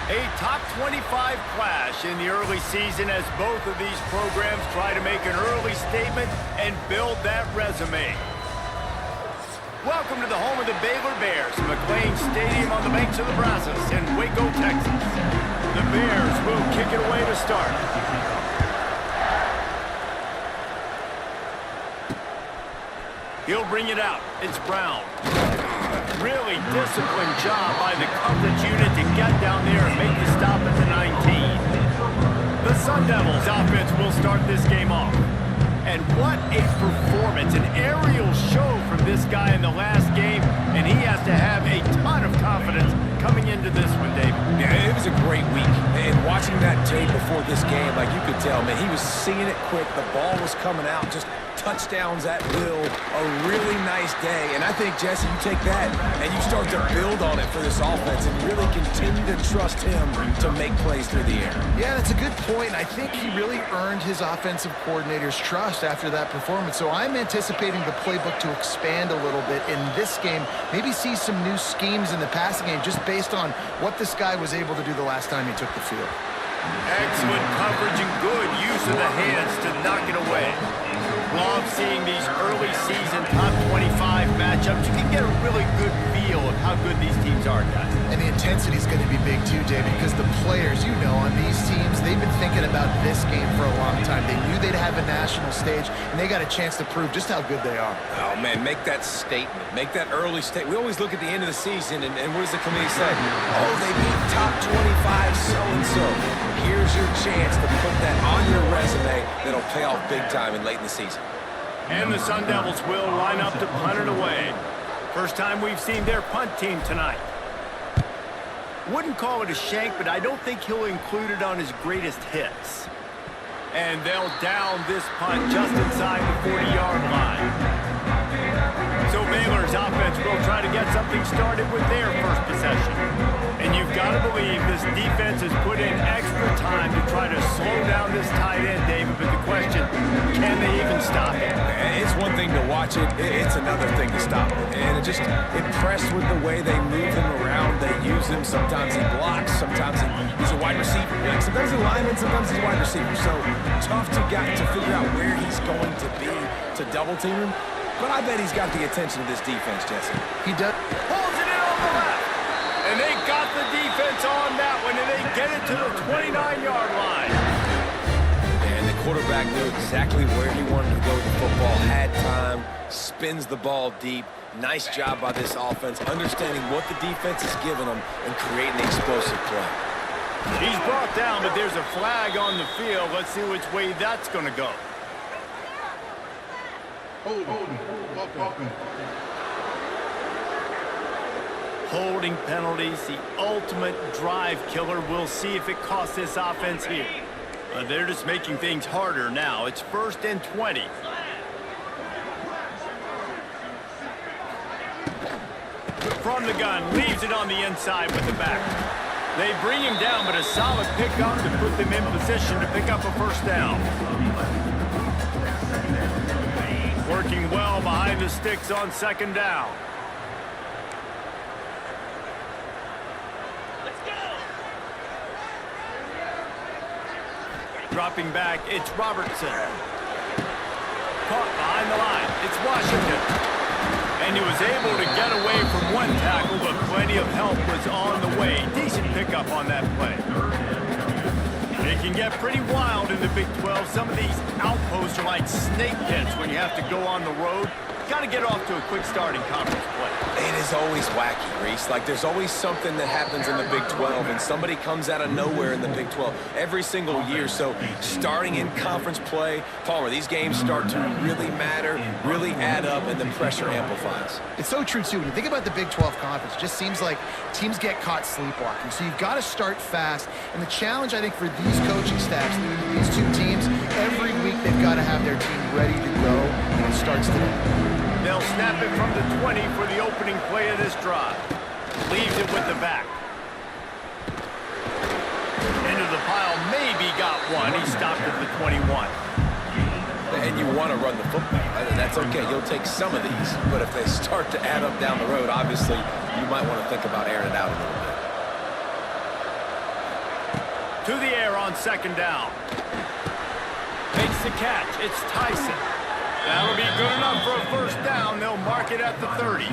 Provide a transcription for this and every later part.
A top 25 clash in the early season as both of these programs try to make an early statement and build that resume. Welcome to the home of the Baylor Bears, McLean Stadium on the banks of the Brazos in Waco, Texas. The Bears will kick it away to start. He'll bring it out. It's Brown. Really disciplined job by the coverage unit to get down there and make the stop at the 19. The Sun Devils offense will start this game off. And what a performance, an aerial show from this guy in the last game, and he has to have a ton of confidence coming into this one, David. Yeah, it was a great week, and watching that tape before this game, like you could tell, man, he was seeing it quick, the ball was coming out, just touchdowns at will, a really nice day, and I think, Jesse, you take that and you start to build on it for this offense and really continue to trust him to make plays through the air. Yeah, that's a good point. I think he really earned his offensive coordinator's trust after that performance, so I'm anticipating the playbook to expand a little bit in this game, maybe see some new schemes in the passing game just based on what this guy was able to do the last time he took the field. Excellent coverage and good use of the hands to knock it away. Love seeing these early season top 25 matchups. You can get a really good feel of how good these teams are, guys. And the intensity is going to be big too, David, because the players, you know, on these teams, they've been thinking about this game for a long time. They knew they'd have a national stage, and they got a chance to prove just how good they are. Oh, man, make that statement. Make that early statement. We always look at the end of the season, and what does the committee say? Oh, they beat top 25 so-and-so. Here's your chance to put that on your resume that'll pay off big time in late in the season. And the Sun Devils will line up to punt it away. First time we've seen their punt team tonight. Wouldn't call it a shank, but I don't think he'll include it on his greatest hits. And they'll down this punt just inside the 40-yard line. So Baylor's offense will try to get something started with their first possession. And you've got to believe this defense has put in extra time to try to slow down this tight end, David. But the question, can they even stop it? It's one thing to watch it. It's another thing to stop it. And just impressed with the way they move him around. They use him. Sometimes he blocks. Sometimes he's a wide receiver. Like sometimes he's a lineman. Sometimes he's a wide receiver. So tough to figure out where he's going to be to double team him. But I bet he's got the attention of this defense, Jesse. He does. Pulls it in on the left. And they got the defense on that one, and they get it to the 29-yard line. And the quarterback knew exactly where he wanted to go with the football, had time, spins the ball deep. Nice job by this offense, understanding what the defense is giving them and creating an explosive play. He's brought down, but there's a flag on the field. Let's see which way that's going to go. Holding penalties, the ultimate drive killer. We'll see if it costs this offense here. They're just making things harder now. It's 1st and 20. From the gun, leaves it on the inside with the back. They bring him down, but a solid pickup to put them in position to pick up a first down. Working well behind the sticks on 2nd down. Dropping back, it's Robertson. Caught behind the line, it's Washington. And he was able to get away from one tackle, but plenty of help was on the way. Decent pickup on that play. It can get pretty wild in the Big 12. Some of these outposts are like snake pits when you have to go on the road. Got to get off to a quick start in conference play. It is always wacky, Reese. Like, there's always something that happens in the Big 12, and somebody comes out of nowhere in the Big 12 every single year. So, starting in conference play, Palmer, these games start to really matter, really add up, and the pressure amplifies. It's so true, too. When you think about the Big 12 Conference, it just seems like teams get caught sleepwalking. So, you've got to start fast. And the challenge, I think, for these coaching staffs, these two teams, every week they've got to have their team ready to go, and it starts today. They'll snap it from the 20 for the opening play of this drive. Leaves it with the back. Into the pile, maybe got one. He stopped at the 21. And you want to run the football. That's okay. You'll take some of these. But if they start to add up down the road, obviously, you might want to think about airing it out a little bit. To the air on second down. Makes the catch. It's Tyson. That'll be good enough for a first down. They'll mark it at the 30.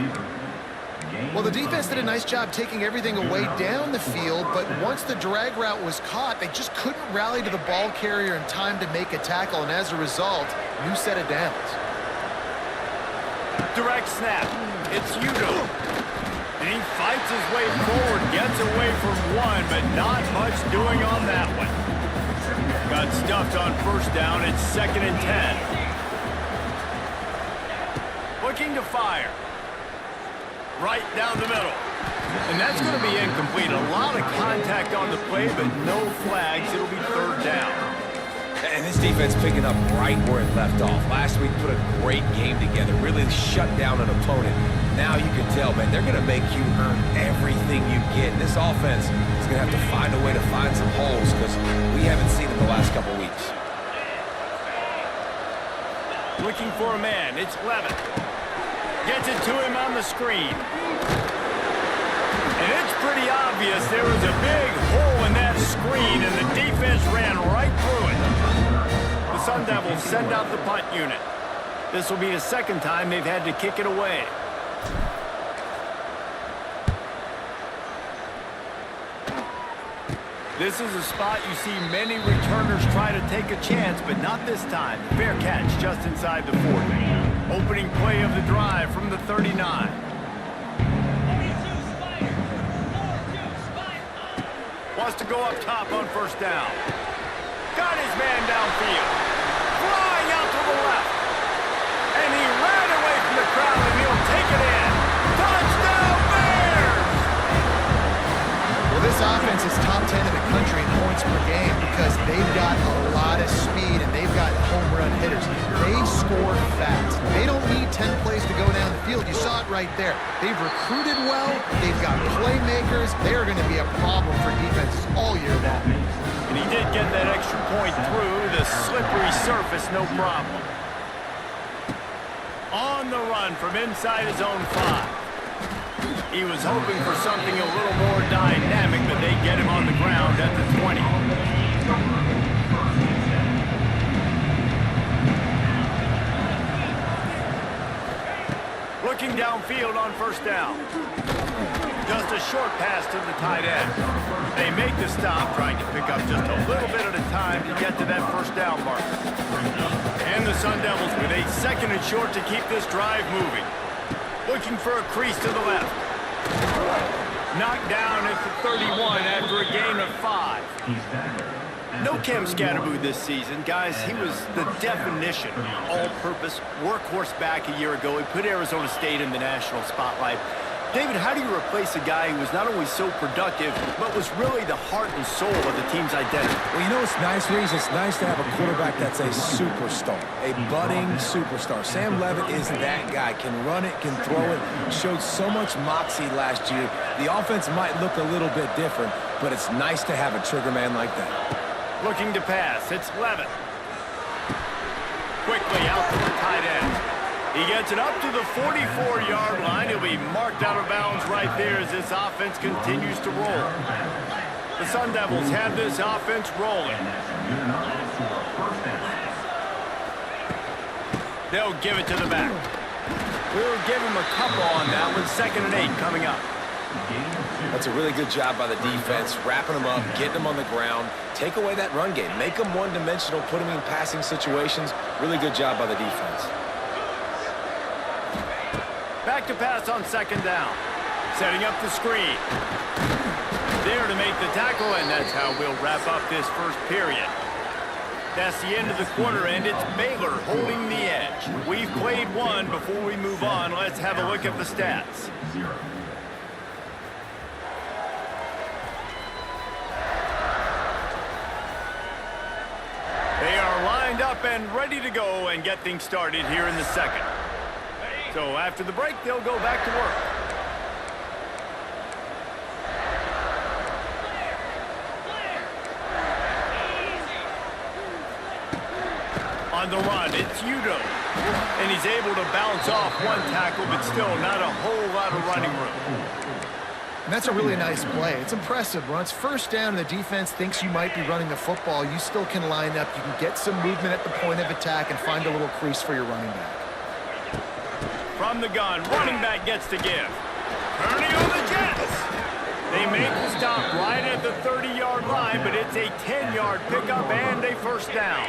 Well, the defense did a nice job taking everything away down the field, but once the drag route was caught, they just couldn't rally to the ball carrier in time to make a tackle, and as a result, new set of downs. Direct snap. It's Udo. And he fights his way forward, gets away from one, but not much doing on that one. Got stuffed on first down. It's 2nd and 10. Looking to fire. Right down the middle. And that's going to be incomplete. A lot of contact on the play, but no flags. It'll be 3rd down. And this defense picking up right where it left off. Last week put a great game together, really shut down an opponent. Now you can tell, man, they're going to make you earn everything you get. And this offense is going to have to find a way to find some holes because we haven't seen it the last couple weeks. Looking for a man. It's Levitt. Gets it to him on the screen. And it's pretty obvious there was a big hole in that screen, and the defense ran right through it. The Sun Devils send out the punt unit. This will be the 2nd time they've had to kick it away. This is a spot you see many returners try to take a chance, but not this time. Fair catch just inside the 40. Opening play of the drive from the 39. Wants to go up top on first down. Got his man downfield. Flying out to the left. And he ran away from the crowd, and he'll take it in. Touchdown, Bears! Well, this offense is top 10 in the country in points per game because they've got a lot of speed and they've got home run hitters. They score fast. They don't need 10 plays to go down the field. You saw it right there. They've recruited well. They've got playmakers. They're going to be a problem for defenses all year long. And he did get that extra point through the slippery surface, no problem. On the run from inside his own 5. He was hoping for something a little more dynamic, but they get him on the ground at the 20. Looking downfield on first down. Just a short pass to the tight end. They make the stop, trying to pick up just a little bit at a time to get to that first down marker. And the Sun Devils with a 2nd and short to keep this drive moving. Looking for a crease to the left. Knocked down at the 31 after a gain of 5. No Cam Scatterboo this season. Guys, he was the definition all-purpose workhorse back a year ago. He put Arizona State in the national spotlight. David, how do you replace a guy who was not only so productive, but was really the heart and soul of the team's identity? Well, you know what's nice, Reese? It's nice to have a quarterback that's a superstar, a budding superstar. Sam Levitt is that guy. Can run it, can throw it. Showed so much moxie last year. The offense might look a little bit different, but it's nice to have a trigger man like that. Looking to pass. It's Levitt. Quickly out to the tight end. He gets it up to the 44-yard line. He'll be marked out of bounds right there as this offense continues to roll. The Sun Devils have this offense rolling. They'll give it to the back. We'll give him a couple on that one. 2nd and 8 coming up. That's a really good job by the defense, wrapping them up, getting them on the ground, take away that run game, make them one-dimensional, put them in passing situations. Really good job by the defense. Back to pass on 2nd down. Setting up the screen. There to make the tackle, and that's how we'll wrap up this first period. That's the end of the quarter, and it's Baylor holding the edge. We've played one. Before we move on, let's have a look at the stats. They are lined up and ready to go and get things started here in the 2nd. So after the break, they'll go back to work. On the run, it's Udo. And he's able to bounce off one tackle, but still not a whole lot of running room. And that's a really nice play. It's impressive. When it's first down and the defense thinks you might be running the football, you still can line up. You can get some movement at the point of attack and find a little crease for your running back. From the gun, running back gets to give. Turning on the Jets. They make the stop right at the 30-yard line, but it's a 10-yard pickup and a first down.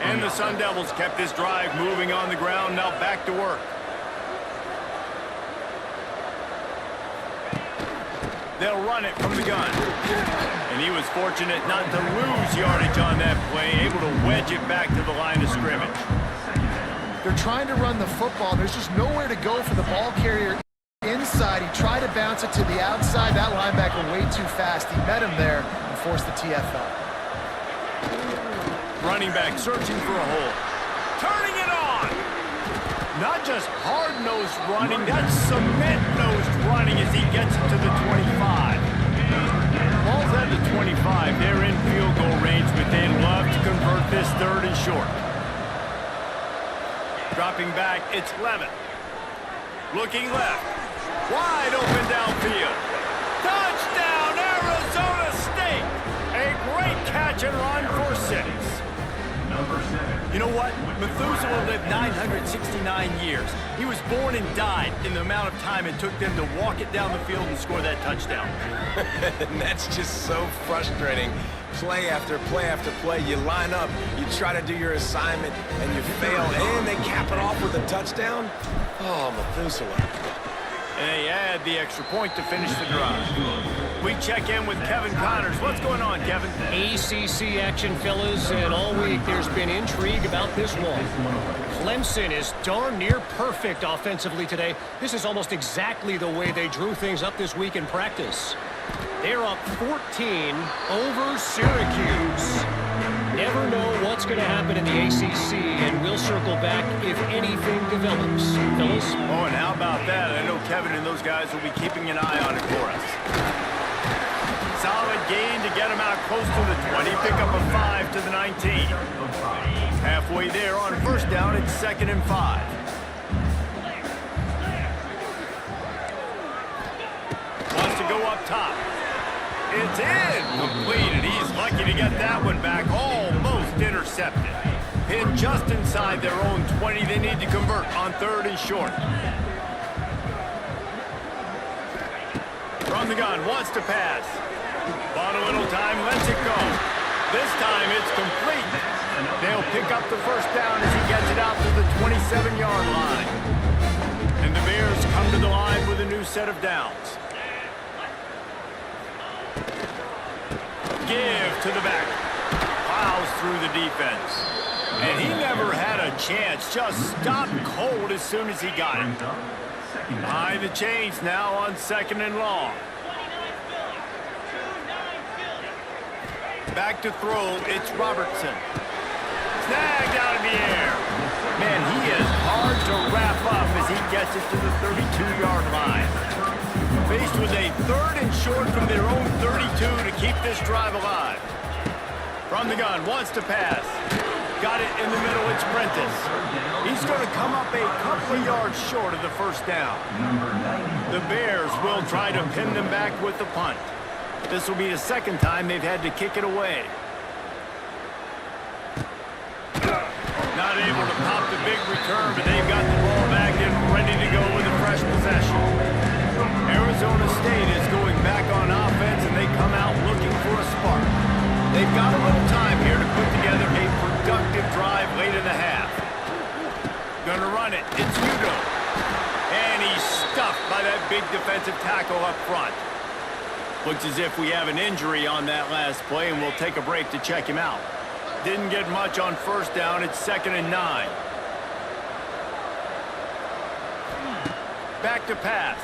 And the Sun Devils kept this drive moving on the ground, now back to work. They'll run it from the gun. And he was fortunate not to lose yardage on that play, able to wedge it back to the line of scrimmage. They're trying to run the football. There's just nowhere to go for the ball carrier inside. He tried to bounce it to the outside. That linebacker way too fast. He met him there and forced the TFL. Running back searching for a hole. Turning it on! Not just hard-nosed running, that's cement-nosed running as he gets it to the 25. Ball's at the 25. They're in field goal range, but they'd love to convert this third and short. Dropping back, it's Levin. Looking left. Wide open downfield. Touchdown, Arizona State! A great catch and run for 6. You know what? Methuselah lived 969 years. He was born and died in the amount of time it took them to walk it down the field and score that touchdown. And that's just so frustrating. Play after play after play, you line up, you try to do your assignment, and you fail, and they cap it off with a touchdown? Oh, Methuselah. And they add the extra point to finish the drive. We check in with Kevin Connors. What's going on, Kevin? ACC action, fellas, and all week there's been intrigue about this one. Clemson is darn near perfect offensively today. This is almost exactly the way they drew things up this week in practice. They're up 14 over Syracuse. Never know what's going to happen in the ACC, and we'll circle back if anything develops. Fellas? Oh, and how about that? I know Kevin and those guys will be keeping an eye on it for us. Solid gain to get them out close to the 20. Pick up a 5 to the 19. Halfway there on first down, it's 2nd and 5. Wants to go up top. It's in. Completed. He's lucky to get that one back. Almost intercepted. Pinned just inside their own 20. They need to convert on 3rd and short. From the gun. Wants to pass. Bought a little time. Lets it go. This time it's complete. They'll pick up the first down as he gets it out to the 27-yard line. And the Bears come to the line with a new set of downs. Give to the back. Plows through the defense. And he never had a chance. Just stopped cold as soon as he got it. Behind the chains now on 2nd and long. Back to throw. It's Robertson. Snagged out of the air. Man, he is hard to wrap up as he gets it to the 32-yard line. Faced with a 3rd and short from their own 32 to keep this drive alive. From the gun, wants to pass. Got it in the middle, it's Prentice. He's going to come up a couple of yards short of the first down. The Bears will try to pin them back with the punt. This will be the 2nd time they've had to kick it away. Not able to pop the big return, but they've got the ball back and ready to go with a fresh possession. Arizona State is going back on offense, and they come out looking for a spark. They've got a little time here to put together a productive drive late in the half. Gonna run it. It's Hugo. And he's stuffed by that big defensive tackle up front. Looks as if we have an injury on that last play, and we'll take a break to check him out. Didn't get much on first down. It's 2nd and 9. Back to pass.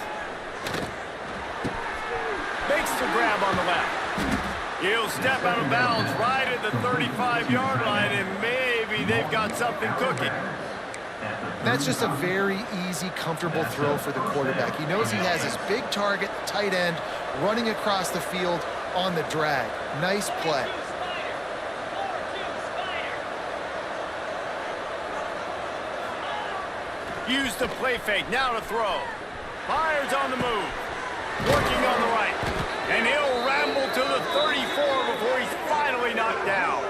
Makes the grab on the left. He'll step out of bounds right at the 35-yard line, and maybe they've got something cooking. That's just a very easy, comfortable throw for the quarterback. He knows he has his big target, tight end, running across the field on the drag. Nice play. Use the play fake, now to throw. Fires on the move. Working on the right. And he'll ramble to the 34 before he's finally knocked down.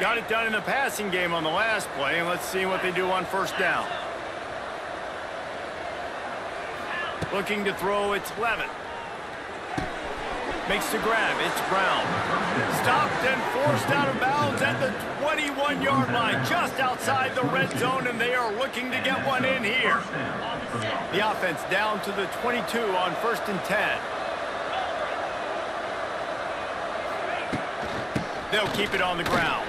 Got it done in the passing game on the last play, and let's see what they do on first down. Looking to throw, it's Levin. Makes the grab, it's Brown. Stopped and forced out of bounds at the 21-yard line, just outside the red zone, and they are looking to get one in here. The offense down to the 22 on 1st and 10. They'll keep it on the ground.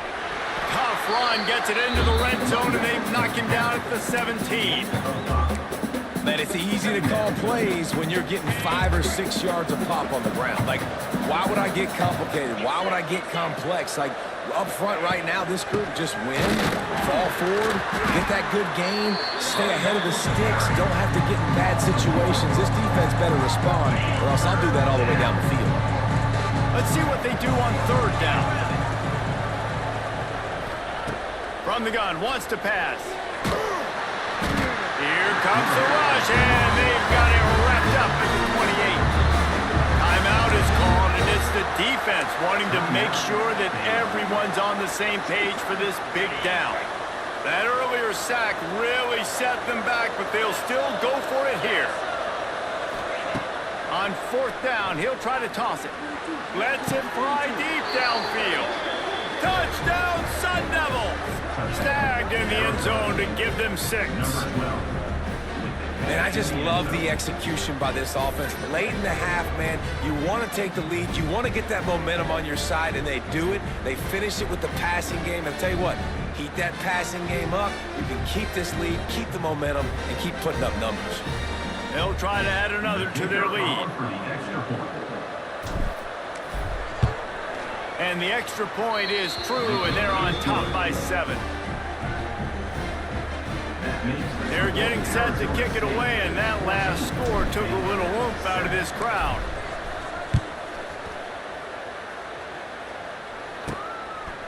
Tough run, gets it into the red zone, and they knock him down at the 17. Man, it's easy to call plays when you're getting 5 or 6 yards of pop on the ground. Like, why would I get complicated? Why would I get complex? Like, up front right now, this group just win, fall forward, get that good gain, stay ahead of the sticks, don't have to get in bad situations. This defense better respond, or else I'll do that all the way down the field. Let's see what they do on 3rd down. From the gun, wants to pass. Here comes the rush, and they've got it wrapped up at the 28. Timeout is called, and it's the defense wanting to make sure that everyone's on the same page for this big down. That earlier sack really set them back, but they'll still go for it here. On 4th down, he'll try to toss it. Lets it fly deep downfield. Touchdown, Sun Devils! Snagged in the end zone to give them 6. And I just love the execution by this offense. Late in the half, man, you want to take the lead. You want to get that momentum on your side, and they do it. They finish it with the passing game. And I'll tell you what, keep that passing game up. You can keep this lead, keep the momentum, and keep putting up numbers. They'll try to add another to their lead. And the extra point is true, and they're on top by 7. They're getting set to kick it away, and that last score took a little oomph out of this crowd.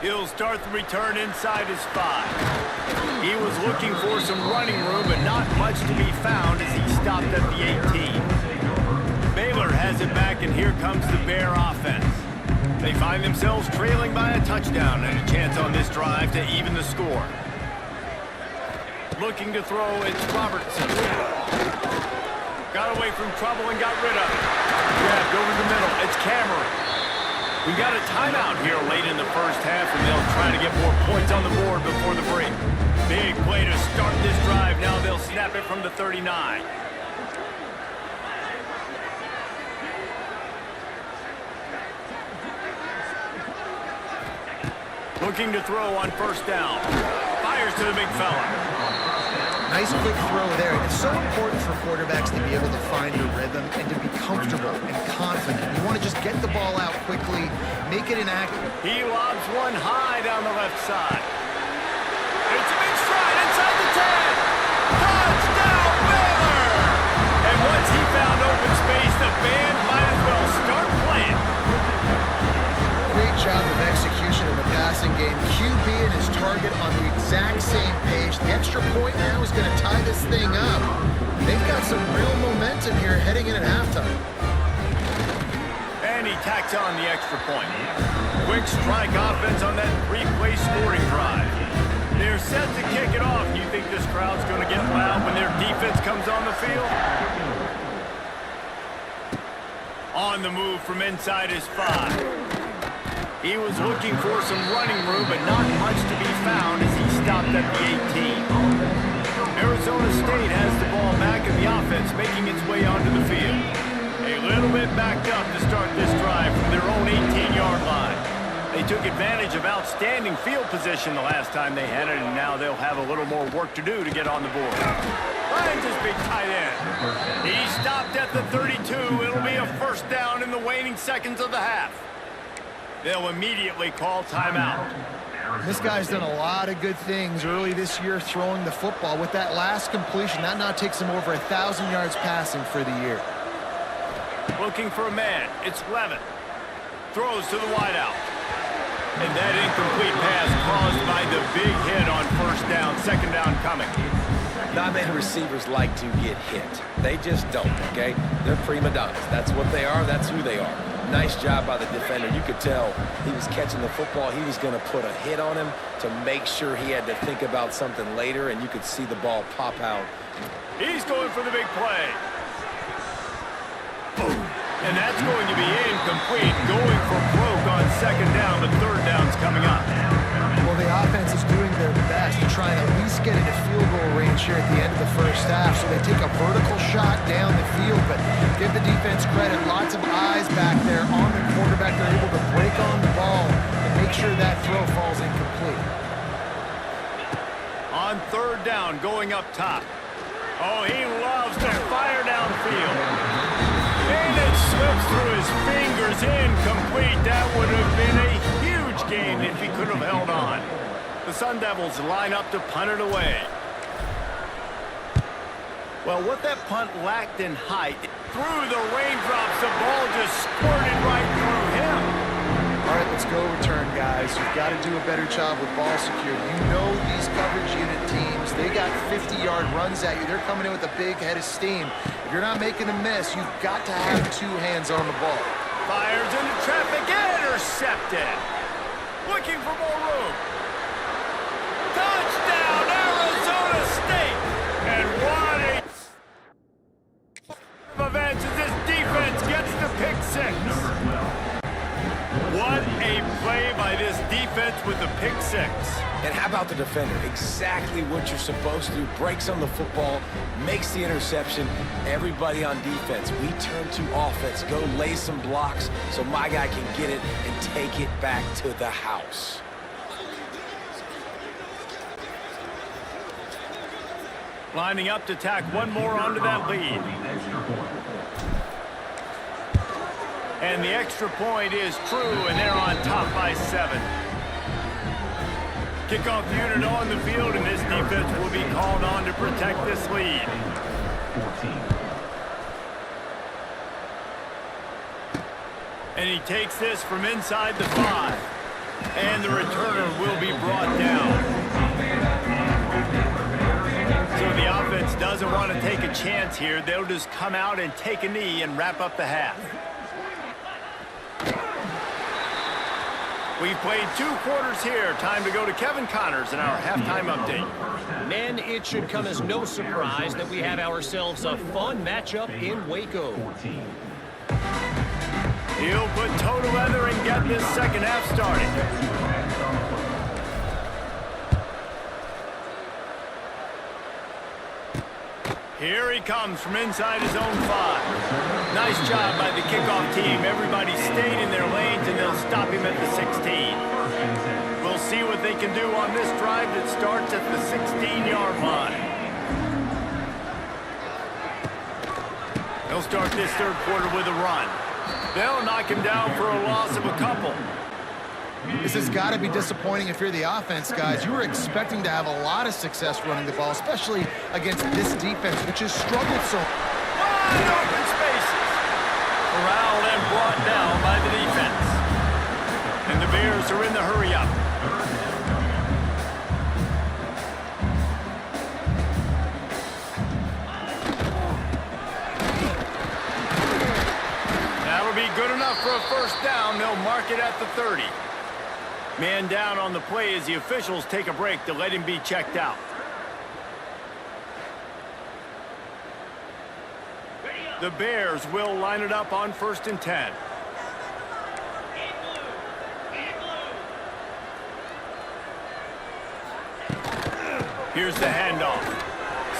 He'll start the return inside his 5. He was looking for some running room, but not much to be found as he stopped at the 18. Baylor has it back, and here comes the Bear offense. They find themselves trailing by a touchdown and a chance on this drive to even the score. Looking to throw, it's Robertson. Got away from trouble and got rid of it. Grabbed over the middle, it's Cameron. We got a timeout here late in the first half, and they'll try to get more points on the board before the break. Big play to start this drive. Now they'll snap it from the 39. Looking to throw on 1st down. Fires to the big fella. Nice quick throw there. It's so important for quarterbacks to be able to find a rhythm and to be comfortable and confident. You want to just get the ball out quickly, make it inaccurate. He lobs one high down the left side. It's a big stride inside the 10. Touchdown, Baylor! And once he found open space, the band might as well start playing. Great job of execution in the passing game. QB and his target on the exact same page. The extra point now is going to tie this thing up. They've got some real momentum here heading in at halftime. And he tacks on the extra point. Quick strike offense on that 3-play scoring drive. They're set to kick it off. Do you think this crowd's going to get loud when their defense comes on the field? On the move from inside his 5. He was looking for some running room, but not much to be found as he stopped at the 18. Arizona State has the ball back, and the offense making its way onto the field. A little bit backed up to start this drive from their own 18-yard line. They took advantage of outstanding field position the last time they had it, and now they'll have a little more work to do to get on the board. Finds his big tight end. He stopped at the 32. It'll be a 1st down in the waning seconds of the half. They'll immediately call timeout. This guy's done a lot of good things early this year throwing the football. With that last completion, that now takes him over 1,000 yards passing for the year. Looking for a man. It's Levin. Throws to the wideout. And that incomplete pass caused by the big hit on first down. Second down coming. Not many receivers like to get hit. They just don't, okay? They're prima donnas. That's what they are. That's who they are. Nice job by the defender. You could tell he was catching the football. He was going to put a hit on him to make sure he had to think about something later, and you could see the ball pop out. He's going for the big play. And that's going to be incomplete. Going for broke on second down, but third down's coming up. Well, the offense is doing their best to try and at least get into field goal range here at the end of the first half. So they take a vertical shot down the field, but give the defense credit. Lots of eyes back there on the quarterback. They're able to break on the ball and make sure that throw falls incomplete. On third down, going up top. Oh, he loves to fire downfield. And it slips through his fingers, incomplete. That would have been a huge gain if he could have held on. The Sun Devils line up to punt it away. Well, what that punt lacked in height, through the raindrops, the ball just squirted right through him. All right, let's go return, guys. You've got to do a better job with ball security. You know these coverage unit teams, they got 50-yard runs at you. They're coming in with a big head of steam. If you're not making a miss, you've got to have two hands on the ball. Fires into traffic, intercepted. Looking for more room. Touchdown, Arizona State. And what a event as this defense gets the pick six. What a play by this defense with the pick six. And how about the defender? Exactly what you're supposed to do. Breaks on the football, makes the interception. Everybody on defense, we turn to offense. Go lay some blocks so my guy can get it and take it back to the house. Lining up to tack one more onto that lead. And the extra point is true, and they're on top by 7. Kickoff unit on the field, and this defense will be called on to protect this lead. 14. And he takes this from inside the 5. And the returner will be brought down. So the offense doesn't want to take a chance here. They'll just come out and take a knee and wrap up the half. We've played 2 quarters here. Time to go to Kevin Connors in our halftime update. Men, it should come as no surprise that we have ourselves a fun matchup in Waco. He'll put toe to leather and get this second half started. Here he comes from inside his own 5. Nice job by the kickoff team. Everybody stayed in their lanes, and they'll stop him at the 16. We'll see what they can do on this drive that starts at the 16-yard line. They'll start this third quarter with a run. They'll knock him down for a loss of a couple. This has got to be disappointing if you're the offense, guys. You were expecting to have a lot of success running the ball, especially against this defense, which has struggled so. Wide open spaces. Corralled and brought down by the defense. And the Bears are in the hurry-up. That'll be good enough for a first down. They'll mark it at the 30. Man down on the play as the officials take a break to let him be checked out. The Bears will line it up on 1st and 10. Here's the handoff.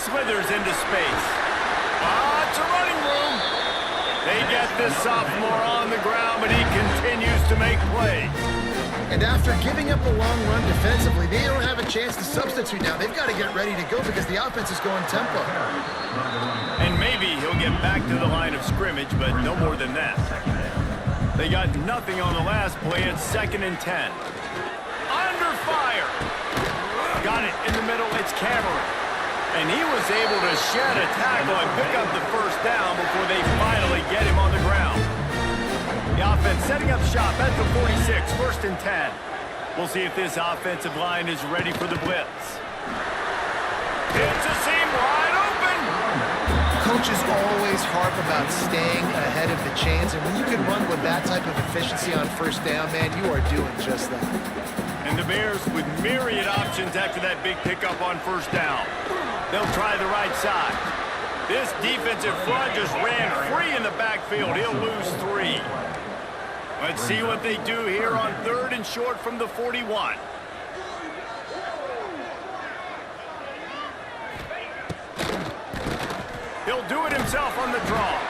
Slithers into space. It's a running room. They get this sophomore on the ground, but he continues to make plays. And after giving up a long run defensively, they don't have a chance to substitute now. They've got to get ready to go because the offense is going tempo. And maybe he'll get back to the line of scrimmage, but no more than that. They got nothing on the last play. It's 2nd and 10. Under fire. Got it in the middle. It's Cameron. And he was able to shed a tackle and pick up the first down before they finally get him on the ground. The offense setting up shop at the 46, 1st and 10. We'll see if this offensive line is ready for the blitz. It's a seam wide open. Coaches always harp about staying ahead of the chains, and when you can run with that type of efficiency on first down, man, you are doing just that. And the Bears with myriad options after that big pickup on first down. They'll try the right side. This defensive front just ran free in the backfield. He'll lose 3. Let's see what they do here on 3rd and short from the 41. He'll do it himself on the draw.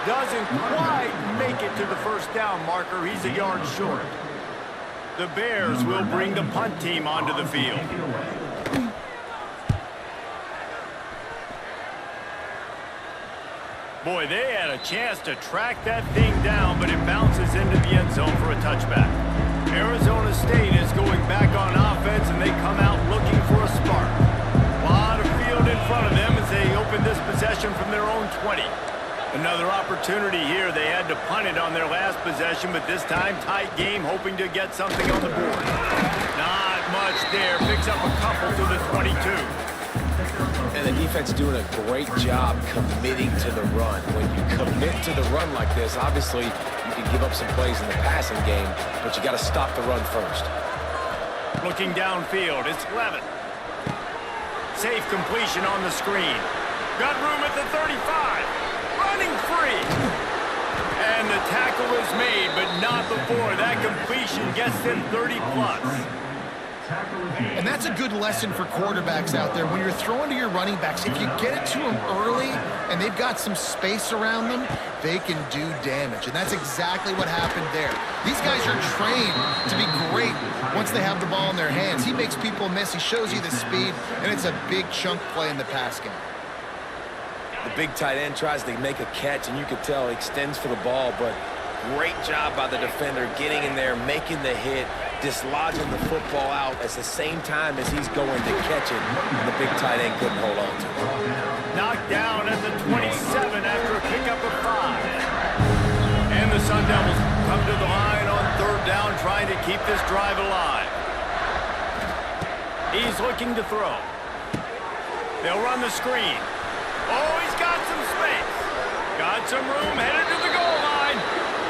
Doesn't quite make it to the first down marker. He's a yard short. The Bears will bring the punt team onto the field. Boy, they had a chance to track that thing down, but it bounces into the end zone for a touchback. Arizona State is going back on offense, and they come out looking for a spark. A lot of field in front of them as they open this possession from their own 20. Another opportunity here. They had to punt it on their last possession, but this time tight game, hoping to get something on the board. Not much there. Picks up a couple to the 22. And the defense doing a great job committing to the run. When you commit to the run like this, obviously you can give up some plays in the passing game, but you got to stop the run first. Looking downfield, it's Levin. Safe completion on the screen. Got room at the 35. Running free. And the tackle is made, but not before that completion gets them 30-plus. And that's a good lesson for quarterbacks out there. When you're throwing to your running backs, if you get it to them early and they've got some space around them, they can do damage. And that's exactly what happened there. These guys are trained to be great once they have the ball in their hands. He makes people miss. He shows you the speed, and it's a big chunk play in the pass game. The big tight end tries to make a catch, and you can tell he extends for the ball, but great job by the defender getting in there, making the hit, dislodging the football out at the same time as he's going to catch it. The big tight end couldn't hold on to it. Knocked down at the 27 after a pickup of 5. And the Sun Devils come to the line on 3rd down, trying to keep this drive alive. He's looking to throw. They'll run the screen. Oh, he's got some space. Got some room, headed to the goal line.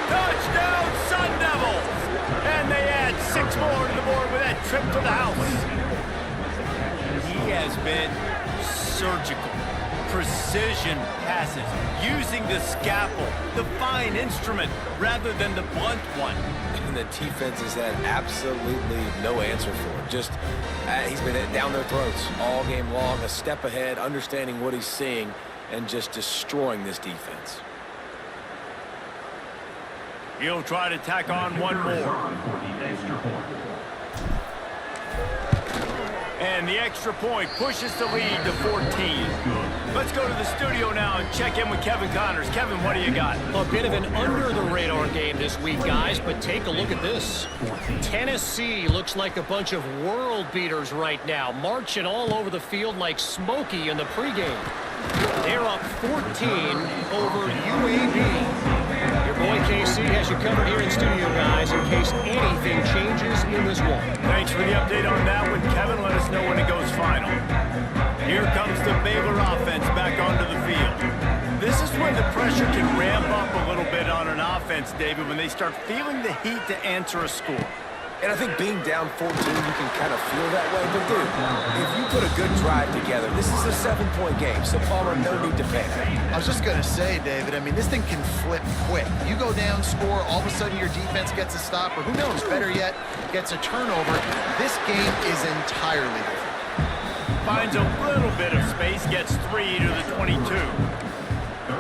Touchdown, Sun Devils! And they add 6 more to the board with that trip to the house. He has been surgical. Precision passes, using the scalpel, the fine instrument, rather than the blunt one. And the defense has had absolutely no answer for it. Just, he's been down their throats all game long, a step ahead, understanding what he's seeing, and just destroying this defense. He'll try to tack on one more. And the extra point pushes the lead to 14. Let's go to the studio now and check in with Kevin Connors. Kevin, what do you got? A bit of an under-the-radar game this week, guys, but take a look at this. Tennessee looks like a bunch of world beaters right now, marching all over the field like Smokey in the pregame. They're up 14 over UAB. Your boy KC has you covered here in studio, guys, in case anything changes in this one. Thanks for the update on that one, Kevin. Let us know when it goes final. Here comes the Baylor offense back onto the field. This is when the pressure can ramp up a little bit on an offense, David, when they start feeling the heat to answer a score. And I think being down 14, you can kind of feel that way. But, dude, if you put a good drive together, this is a 7-point game, so Palmer, no need to panic. I was just going to say, David, I mean, this thing can flip quick. You go down, score, all of a sudden your defense gets a stop, or who knows, better yet, gets a turnover. This game is entirely different. Finds a little bit of space, gets 3 to the 22.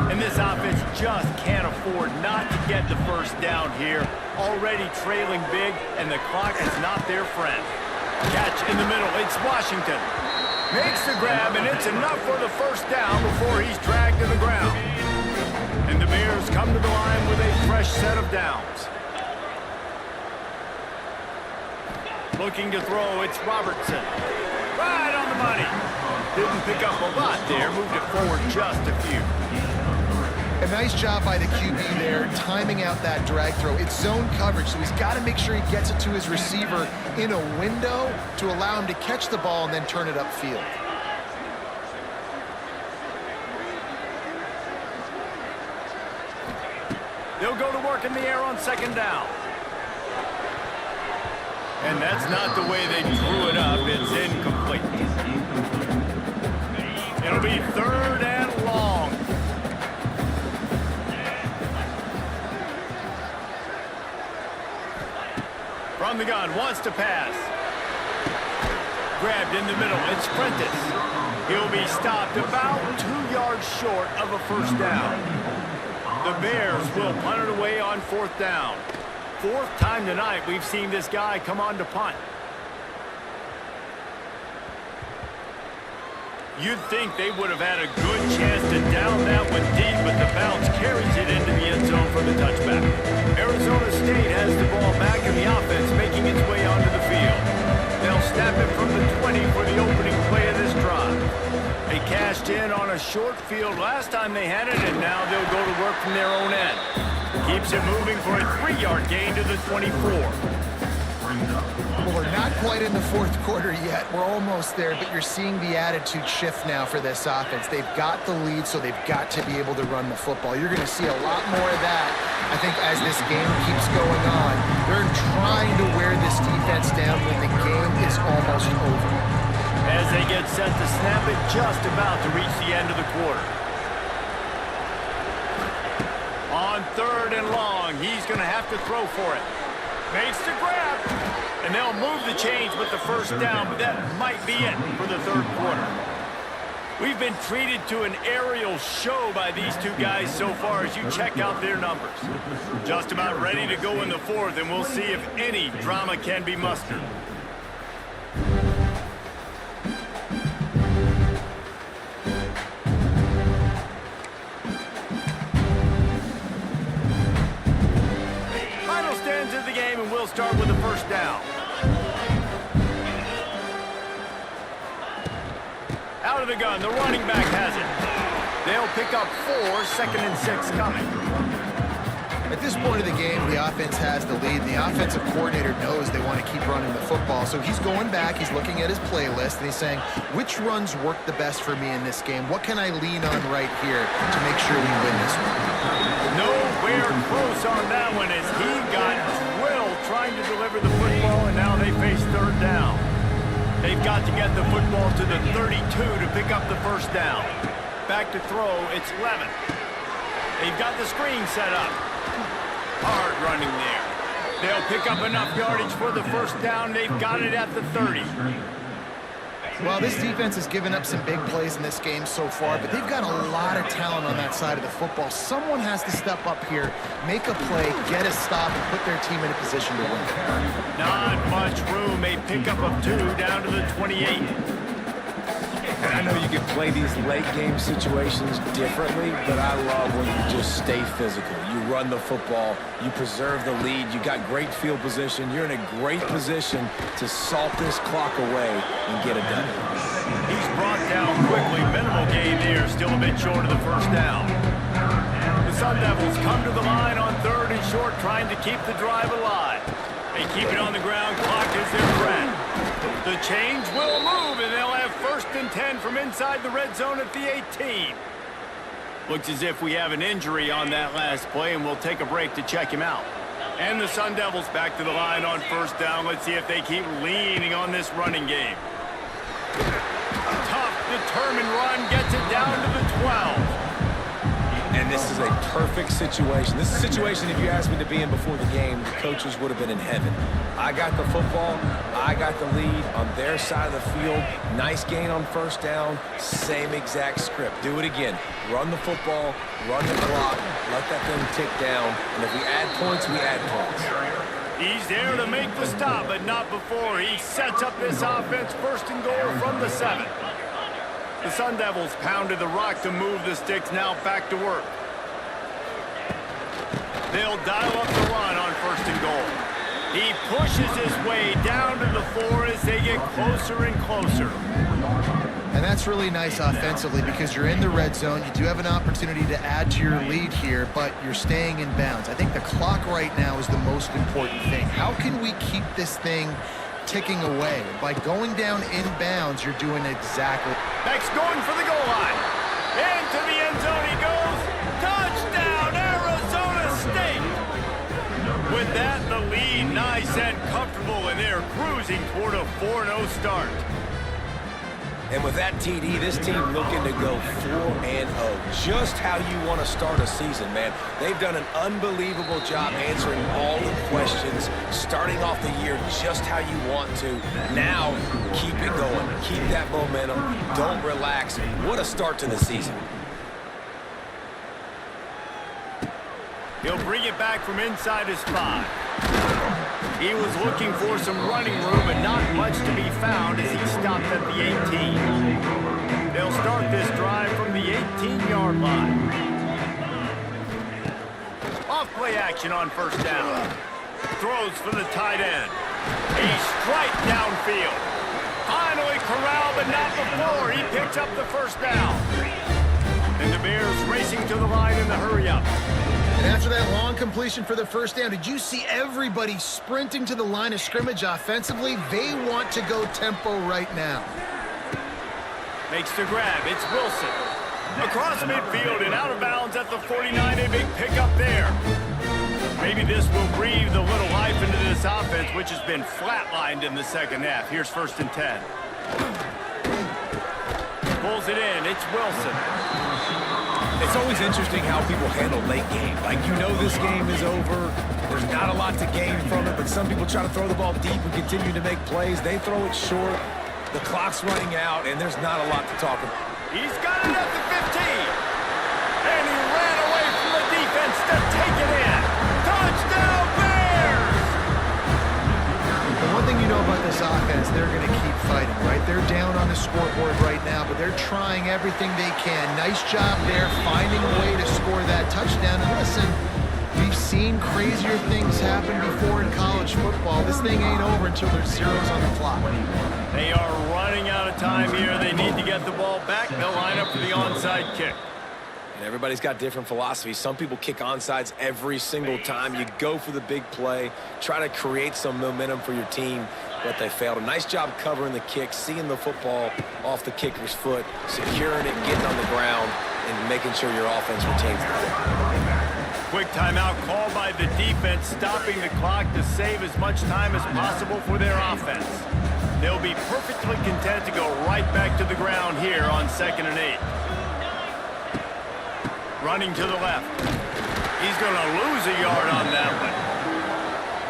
And this offense just can't afford not to get the first down here. Already trailing big, and the clock is not their friend. Catch in the middle, it's Washington. Makes the grab, and it's enough for the first down before he's dragged to the ground. And the Bears come to the line with a fresh set of downs. Looking to throw, it's Robertson. Right on the money. Didn't pick up a lot there, moved it forward just a few. A nice job by the QB there, timing out that drag throw. It's zone coverage, so he's got to make sure he gets it to his receiver in a window to allow him to catch the ball and then turn it upfield. They'll go to work in the air on second down. And that's not the way they drew it up. It's incomplete. It'll be third and long. From the gun, wants to pass. Grabbed in the middle, it's Prentice. He'll be stopped about 2 yards short of a first down. The Bears will punt it away on fourth down. Fourth time tonight we've seen this guy come on to punt. You'd think they would have had a good chance to down that one deep, but the bounce carries it into the end zone for the touchback. Arizona State has the ball back in the offense, making its way onto the field. They'll snap it from the 20 for the opening play of this drive. They cashed in on a short field last time they had it, and now they'll go to work from their own end. Keeps it moving for a 3-yard gain to the 24. Well, we're not quite in the fourth quarter yet. We're almost there, but you're seeing the attitude shift now for this offense. They've got the lead, so they've got to be able to run the football. You're going to see a lot more of that, I think, as this game keeps going on. They're trying to wear this defense down when the game is almost over. As they get set to snap it, just about to reach the end of the quarter. On third and long, he's going to have to throw for it. Makes the grab, and they'll move the chains with the first down, but that might be it for the third quarter. We've been treated to an aerial show by these two guys so far as you check out their numbers. Just about ready to go in the fourth, and we'll see if any drama can be mustered. And we'll start with the first down. Out of the gun, the running back has it. They'll pick up 4, 2nd and 6 coming. At this point of the game, the offense has the lead. The offensive coordinator knows they want to keep running the football. So he's going back, he's looking at his playlist, and he's saying, which runs work the best for me in this game? What can I lean on right here to make sure we win this one? Nowhere close on that one as he got drilled trying to deliver the football, and now they face third down. They've got to get the football to the 32 to pick up the first down. Back to throw, it's Levin. They've got the screen set up. Hard running there. They'll pick up enough yardage for the first down. They've got it at the 30. Well, this defense has given up some big plays in this game so far, but they've got a lot of talent on that side of the football. Someone has to step up here, make a play, get a stop, and put their team in a position to win. Not much room. A pickup of 2 down to the 28. And I know you can play these late game situations differently, but I love when you just stay physical. You run the football, you preserve the lead, you got great field position, you're in a great position to salt this clock away and get it done. He's brought down quickly. Minimal gain there, still a bit short of the first down. The Sun Devils come to the line on third and short, trying to keep the drive alive. They keep it on the ground, clock is their friend. The change will move, and they'll have 1st and 10 from inside the red zone at the 18. Looks as if we have an injury on that last play, and we'll take a break to check him out. And the Sun Devils back to the line on first down. Let's see if they keep leaning on this running game. Tough, determined run, gets it down to the 12. And this is a perfect situation. This is a situation, if you asked me to be in before the game, the coaches would have been in heaven. I got the football. I got the lead on their side of the field. Nice gain on first down. Same exact script. Do it again. Run the football, run the clock, let that thing tick down. And if we add points, we add points. He's there to make the stop, but not before. He sets up this offense 1st and goal from the 7. The Sun Devils pounded the rock to move the sticks, now back to work. They'll dial up the run on 1st and goal. He pushes his way down to the 4 as they get closer and closer. And that's really nice offensively because you're in the red zone. You do have an opportunity to add to your lead here, but you're staying in bounds. I think the clock right now is the most important thing. How can we keep this thing ticking away? By going down in bounds, you're doing exactly. Next, going for the goal line. Into the end zone he goes. Touchdown, Arizona State. With that, the lead nice and comfortable, and they're cruising toward a 4-0 start. And with that TD, this team looking to go 4-0. Just how you want to start a season, man. They've done an unbelievable job answering all the questions, starting off the year just how you want to. Now, keep it going. Keep that momentum. Don't relax. What a start to the season. He'll bring it back from inside his 5. He was looking for some running room, but not much to be found as he stopped at the 18. They'll start this drive from the 18-yard line. Off play action on first down. Throws for the tight end. A strike downfield. Finally corralled, but not before. He picks up the first down. And the Bears racing to the line in the hurry-up. And after that long completion for the first down, did you see everybody sprinting to the line of scrimmage offensively? They want to go tempo right now. Makes the grab. It's Wilson. Across midfield and out of bounds at the 49. A big pickup there. Maybe this will breathe a little life into this offense, which has been flatlined in the second half. Here's 1st and 10. Pulls it in. It's Wilson. It's always interesting how people handle late game. Like, you know this game is over. There's not a lot to gain from it, but some people try to throw the ball deep and continue to make plays. They throw it short. The clock's running out, and there's not a lot to talk about. He's got it at the 15. And he ran away from the defense to take it in. Touchdown, Bears! The one thing you know about this offense, they're going to keep fighting, right? They're down on the scoreboard right now, but they're trying everything they can. Nice job there, finding a way to score that touchdown. And listen, we've seen crazier things happen before in college football. This thing ain't over until there's zeros on the clock. They are running out of time here. They need to get the ball back. They'll line up for the onside kick. And everybody's got different philosophies. Some people kick onsides every single time. You go for the big play, try to create some momentum for your team, but they failed. A nice job covering the kick, seeing the football off the kicker's foot, securing it, getting on the ground, and making sure your offense retains it. Quick timeout called by the defense, stopping the clock to save as much time as possible for their offense. They'll be perfectly content to go right back to the ground here on 2nd and 8. Running to the left. He's going to lose a yard on that one.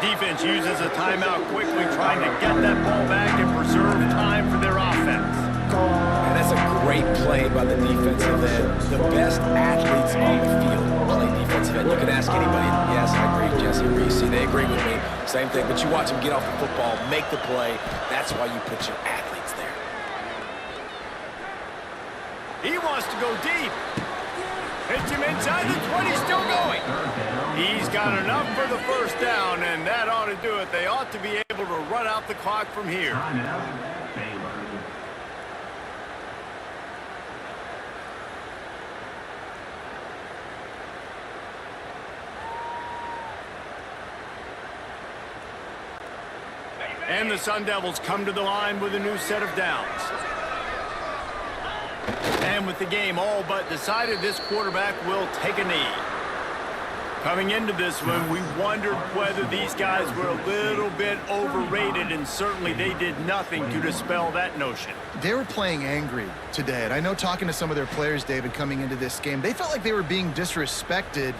Defense uses a timeout quickly, trying to get that ball back and preserve time for their offense. And that's a great play by the defensive end. The best athletes on the field play defensive end. You can ask anybody. Yes, I agree, Jesse Reese. They agree with me. Same thing. But you watch them get off the football, make the play. That's why you put your athletes there. He wants to go deep. Hits him inside the 20, still going. He's got enough for the first down, and that ought to do it. They ought to be able to run out the clock from here. And the Sun Devils come to the line with a new set of downs. And with the game all but decided, this quarterback will take a knee. Coming into this one, we wondered whether these guys were a little bit overrated, and certainly they did nothing to dispel that notion. They were playing angry today, and I know talking to some of their players, David, coming into this game, they felt like they were being disrespected.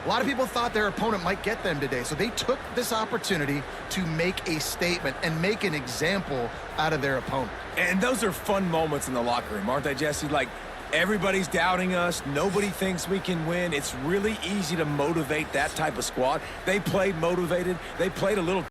A lot of people thought their opponent might get them today, so they took this opportunity to make a statement and make an example out of their opponent. And those are fun moments in the locker room, aren't they, Jesse? Like, everybody's doubting us. Nobody thinks we can win. It's really easy to motivate that type of squad. They played motivated. They played a little